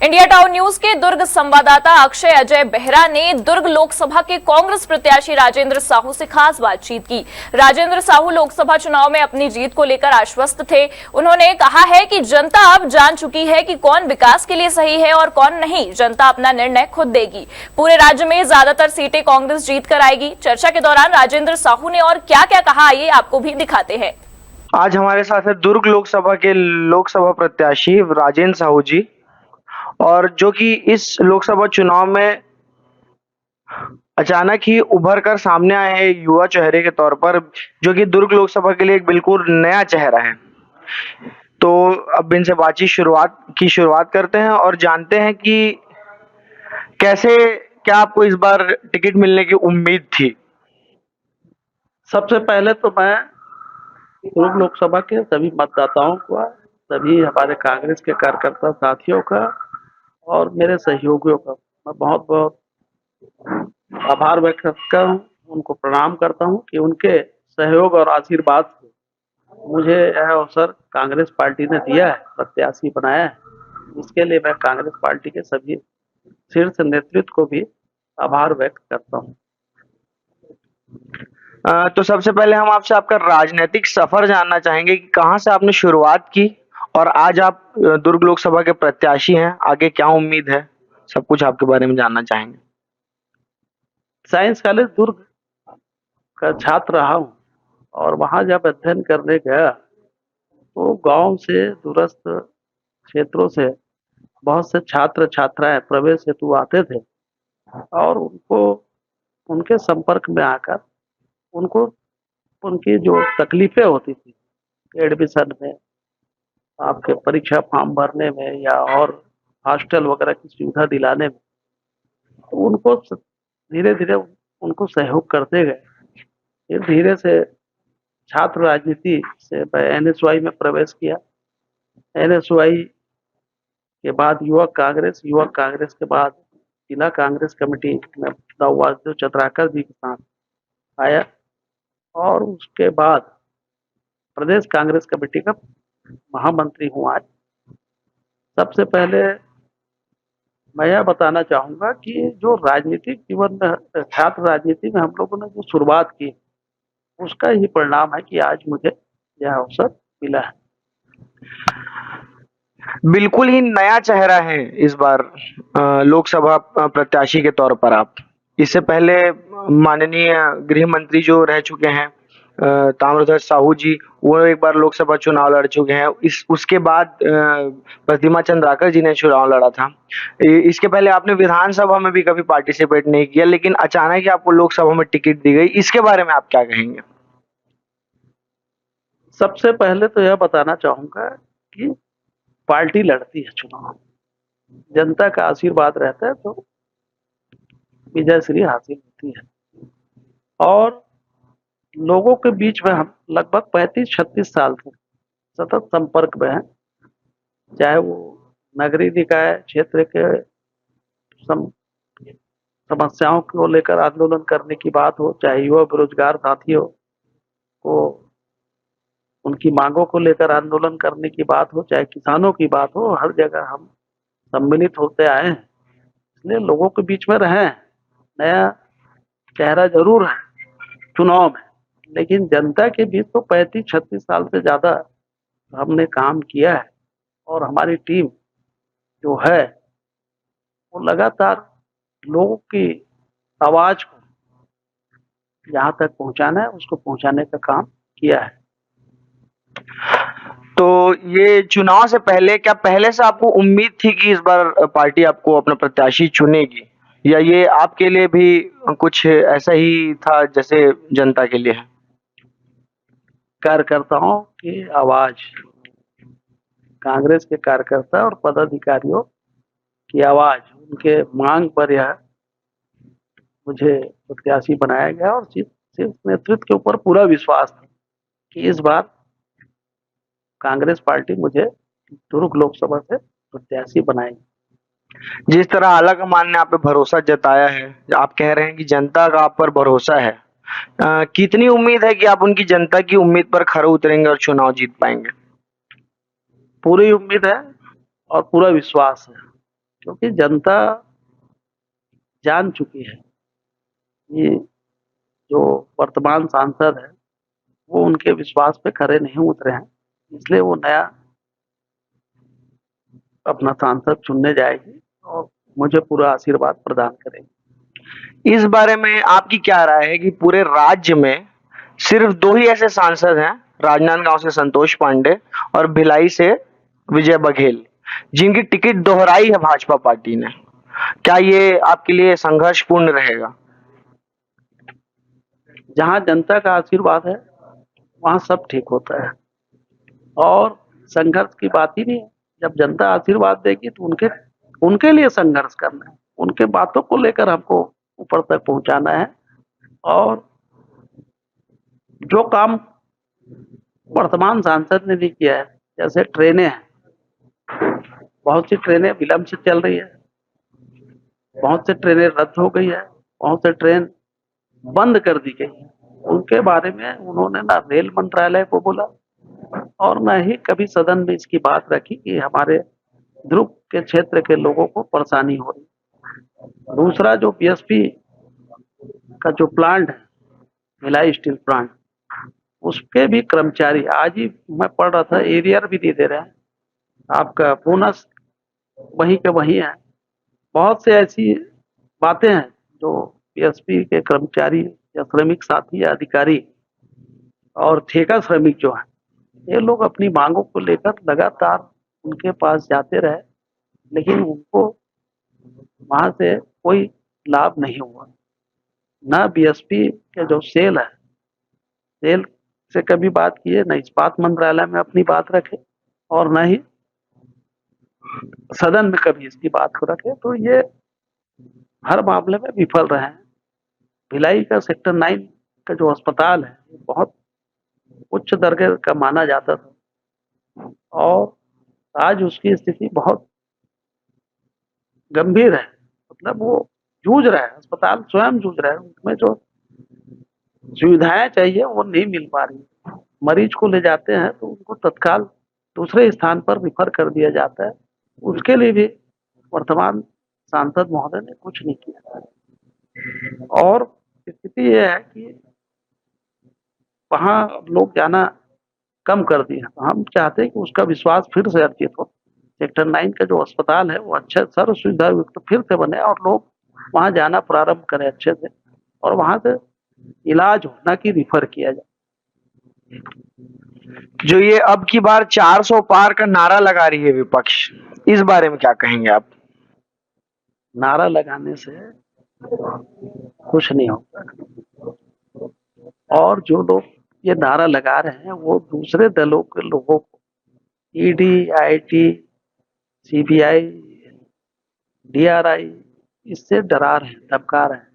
India town news के दुर्ग संवाददाता अक्षय अजय बेहरा ने दुर्ग लोकसभा के कांग्रेस प्रत्याशी राजेंद्र साहू से खास बातचीत की। राजेंद्र साहू लोकसभा चुनाव में अपनी जीत को लेकर आश्वस्त थे। उन्होंने कहा है कि जनता अब जान चुकी है कि कौन विकास के लिए सही है और कौन नहीं। जनता अपना निर्णय खुद देगी। पूरे राज्य में ज्यादातर सीटें कांग्रेस जीत कर आएगी। चर्चा के दौरान राजेंद्र साहू ने और क्या क्या कहा, आइए आपको भी दिखाते हैं। आज हमारे साथ है दुर्ग लोकसभा के लोकसभा प्रत्याशी राजेंद्र साहू जी, और जो कि इस लोकसभा चुनाव में अचानक ही उभर कर सामने आए हैं युवा चेहरे के तौर पर, जो कि दुर्ग लोकसभा के लिए एक बिल्कुल नया चेहरा है। तो अब इनसे बातचीत शुरुआत करते हैं और जानते हैं कि कैसे, क्या आपको इस बार टिकट मिलने की उम्मीद थी? सबसे पहले तो मैं दुर्ग लोकसभा के सभी मतदाताओं का, सभी हमारे कांग्रेस के कार्यकर्ता साथियों का और मेरे सहयोगियों का मैं बहुत बहुत आभार व्यक्त करता हूँ, उनको प्रणाम करता हूँ कि उनके सहयोग और आशीर्वाद से मुझे यह अवसर कांग्रेस पार्टी ने दिया है, प्रत्याशी बनाया है। इसके लिए मैं कांग्रेस पार्टी के सभी शीर्ष नेतृत्व को भी आभार व्यक्त करता हूँ। तो सबसे पहले हम आपसे आपका राजनीतिक सफर जानना चाहेंगे कि कहाँ से आपने शुरुआत की और आज आप दुर्ग लोकसभा के प्रत्याशी हैं। आगे क्या उम्मीद है, सब कुछ आपके बारे में जानना चाहेंगे। साइंस कॉलेज दुर्ग का छात्र रहा हूँ और वहाँ जब अध्ययन करने गया तो गांव से, दूरस्थ क्षेत्रों से बहुत से छात्र छात्राएं प्रवेश हेतु आते थे और उनके संपर्क में आकर उनको उनकी जो तकलीफें होती थी एडमिशन में, आपके परीक्षा फॉर्म भरने में या और हॉस्टल वगैरह की सुविधा दिलाने में, तो उनको धीरे धीरे उनको सहयोग करते गए। फिर धीरे से छात्र राजनीति से मैं एनएसयूआई में प्रवेश किया। एनएसयूआई के बाद युवक कांग्रेस के बाद जिला कांग्रेस कमेटी में नववासुदेव चंद्राकर जी के साथ आया और उसके बाद प्रदेश कांग्रेस कमेटी का महामंत्री हूँ आज। सबसे पहले मैं यह बताना चाहूंगा कि जो राजनीतिक जीवन में, छात्र राजनीति में हम लोगों ने जो शुरुआत की, उसका ही परिणाम है कि आज मुझे यह अवसर मिला है। बिल्कुल ही नया चेहरा है इस बार लोकसभा प्रत्याशी के तौर पर आप। इससे पहले माननीय गृह मंत्री जो रह चुके हैं ताम्रध्वज साहू जी, वो एक बार लोकसभा चुनाव लड़ चुके हैं। उसके बाद प्रतिमा चंद्राकर जी ने चुनाव लड़ा था। इसके पहले आपने विधानसभा में भी कभी पार्टिसिपेट नहीं किया, लेकिन अचानक ही आपको लोकसभा में टिकट दी गई। इसके बारे में आप क्या कहेंगे? सबसे पहले तो यह बताना चाहूंगा कि पार्टी लड़ती है चुनाव, जनता का आशीर्वाद रहता है तो विजय श्री हासिल होती है। और लोगों के बीच में हम लगभग 35-36 साल से सतत संपर्क में हैं, चाहे वो नगरीय निकाय क्षेत्र के समस्याओं को लेकर आंदोलन करने की बात हो, चाहे युवा बेरोजगार साथियों को उनकी मांगों को लेकर आंदोलन करने की बात हो, चाहे किसानों की बात हो, हर जगह हम सम्मिलित होते आए हैं। इसलिए लोगों के बीच में रहे हैं। नया चेहरा जरूर है चुनाव में, लेकिन जनता के बीच तो 35-36 साल से ज्यादा हमने काम किया है और हमारी टीम जो है वो लगातार लोगों की आवाज को जहां तक पहुंचाना है उसको पहुंचाने का काम किया है। तो ये चुनाव से पहले, क्या पहले से आपको उम्मीद थी कि इस बार पार्टी आपको अपना प्रत्याशी चुनेगी, या ये आपके लिए भी कुछ ऐसा ही था जैसे जनता के लिए है? कार्यकर्ताओं की आवाज, कांग्रेस के कार्यकर्ता और पदाधिकारियों की आवाज, उनके मांग पर यह मुझे प्रत्याशी बनाया गया और सिर्फ नेतृत्व के ऊपर पूरा विश्वास था कि इस बार कांग्रेस पार्टी मुझे दुर्ग लोकसभा से प्रत्याशी बनाएगी। जिस तरह आला कमान ने आप पे भरोसा जताया है, आप कह रहे हैं कि जनता का आप पर भरोसा है, कितनी उम्मीद है कि आप उनकी जनता की उम्मीद पर खरे उतरेंगे और चुनाव जीत पाएंगे? पूरी उम्मीद है और पूरा विश्वास है। क्योंकि जनता जान चुकी है कि जो वर्तमान सांसद है वो उनके विश्वास पे खरे नहीं उतरे हैं, इसलिए वो नया अपना सांसद चुनने जाएगी और मुझे पूरा आशीर्वाद प्रदान करेगी। इस बारे में आपकी क्या राय है कि पूरे राज्य में सिर्फ 2 ही ऐसे सांसद हैं, राजनांदगांव से संतोष पांडे और भिलाई से विजय बघेल, जिनकी टिकट दोहराई है भाजपा पार्टी ने। क्या ये आपके लिए संघर्षपूर्ण रहेगा? जहां जनता का आशीर्वाद है वहां सब ठीक होता है और संघर्ष की बात ही नहीं है। जब जनता आशीर्वाद देगी तो उनके लिए संघर्ष करना है, उनके बातों को लेकर हमको ऊपर तक पहुंचाना है। और जो काम वर्तमान सांसद ने भी किया है, जैसे ट्रेनें हैं, बहुत सी ट्रेनें विलंब से चल रही है, बहुत से ट्रेनें रद्द हो गई है, बहुत से ट्रेन बंद कर दी गई है। उनके बारे में उन्होंने ना रेल मंत्रालय को बोला और न ही कभी सदन में इसकी बात रखी कि हमारे ध्रुव के क्षेत्र के लोगों को परेशानी हो रही। दूसरा, जो बीएसपी का जो प्लांट है, भिलाई स्टील प्लांट, उसके भी कर्मचारी, आज ही मैं पढ़ रहा था, एरियर भी नहीं दे रहे हैं, आपका बोनस वहीं के वहीं है। बहुत से ऐसी बातें हैं जो बीएसपी के कर्मचारी या श्रमिक साथी या अधिकारी और ठेका श्रमिक जो है, ये लोग अपनी मांगों को लेकर लगातार उनके पास जाते रहे, लेकिन उनको वहां से कोई लाभ नहीं हुआ। न बीएसपी के जो सेल है, सेल से कभी बात किए, न इस्पात मंत्रालय में अपनी बात रखे और न ही सदन में कभी इसकी बात को रखे। तो ये हर मामले में विफल रहे हैं। भिलाई का सेक्टर 9 का जो अस्पताल है बहुत उच्च दर्जे का माना जाता था और आज उसकी स्थिति बहुत गंभीर है। मतलब वो जूझ रहा है, अस्पताल स्वयं जूझ रहा है, उसमें जो सुविधाएं चाहिए वो नहीं मिल पा रही। मरीज को ले जाते हैं तो उनको तत्काल दूसरे स्थान पर रिफर कर दिया जाता है, उसके लिए भी वर्तमान सांसद महोदय ने कुछ नहीं किया। और स्थिति यह है कि वहां लोग जाना कम कर दिया। तो हम चाहते हैं कि उसका विश्वास फिर से अर्जित हो। सेक्टर 9 का जो अस्पताल है वो अच्छे सर्व सुविधा युक्त फिर से बने और लोग वहां जाना प्रारंभ करें अच्छे से और वहां से इलाज हो, ना कि रिफर किया जाए। जो ये अब की बार 400 पार का नारा लगा रही है विपक्ष, इस बारे में क्या कहेंगे आप? नारा लगाने से कुछ नहीं होगा और जो लोग ये नारा लगा रहे हैं वो दूसरे दलों के लोगों को, ईडी, आईटी, सीबीआई, डीआरआई, इससे डरा रहे हैं, धमका रहे हैं।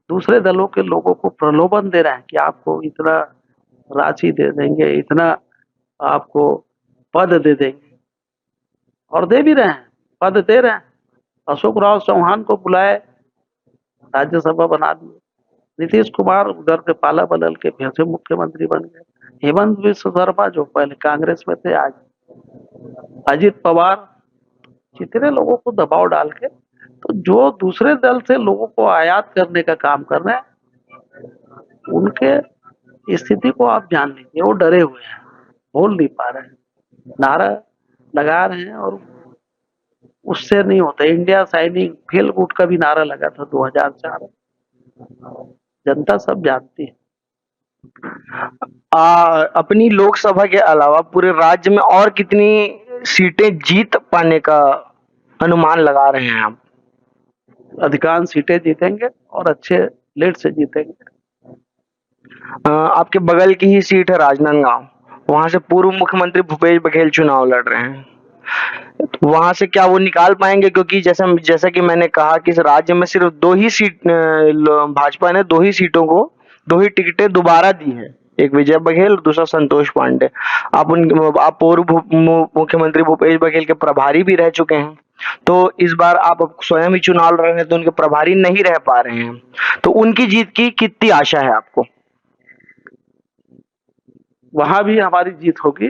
दूसरे दलों के लोगों को प्रलोभन दे रहे हैं कि आपको इतना राशि दे देंगे, इतना आपको पद दे देंगे, और दे भी रहे हैं, पद दे रहे हैं। अशोक राव चौहान को बुलाए, राज्यसभा बना दिए। नीतीश कुमार उधर से पाला बदल के फिर से मुख्यमंत्री बन गए। हेमंत विश्व शर्मा जो पहले कांग्रेस में थे, आज अजित पवार, जितने लोगों को दबाव डाल के, तो जो दूसरे दल से लोगों को आयात करने का काम कर रहे हैं, उनके स्थिति को आप जान लीजिए, वो डरे हुए हैं, बोल नहीं पा रहे हैं, नारा लगा रहे हैं और उससे नहीं होता। इंडिया साइनिंग फील गुड का भी नारा लगा था 2004, जनता सब जानती है। अपनी लोकसभा के अलावा पूरे राज्य में और कितनी सीटें जीत पाने का अनुमान लगा रहे हैं आप? अधिकांश सीटें जीतेंगे और अच्छे लीड से जीतेंगे। आपके बगल की ही सीट है राजनांदगांव, वहां से पूर्व मुख्यमंत्री भूपेश बघेल चुनाव लड़ रहे हैं, तो वहां से क्या वो निकाल पाएंगे? क्योंकि जैसा कि मैंने कहा कि इस राज्य में सिर्फ 2 ही सीट, भाजपा ने 2 ही सीटों को 2 ही टिकटें दोबारा दी है, एक विजय बघेल और दूसरा संतोष पांडे। आप पूर्व मुख्यमंत्री भूपेश बघेल के प्रभारी भी रह चुके हैं, तो इस बार आप स्वयं ही चुनाव लड़ रहे हैं, तो उनके प्रभारी नहीं रह पा रहे हैं, तो उनकी जीत की कितनी आशा है आपको? वहां भी हमारी जीत होगी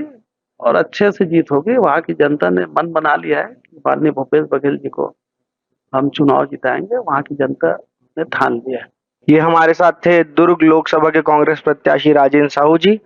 और अच्छे से जीत होगी। वहां की जनता ने मन बना लिया है कि माननीय भूपेश बघेल जी को हम चुनाव जिताएंगे, वहाँ की जनता ने ठान लिया है। ये हमारे साथ थे दुर्ग लोकसभा के कांग्रेस प्रत्याशी राजेंद्र साहू जी।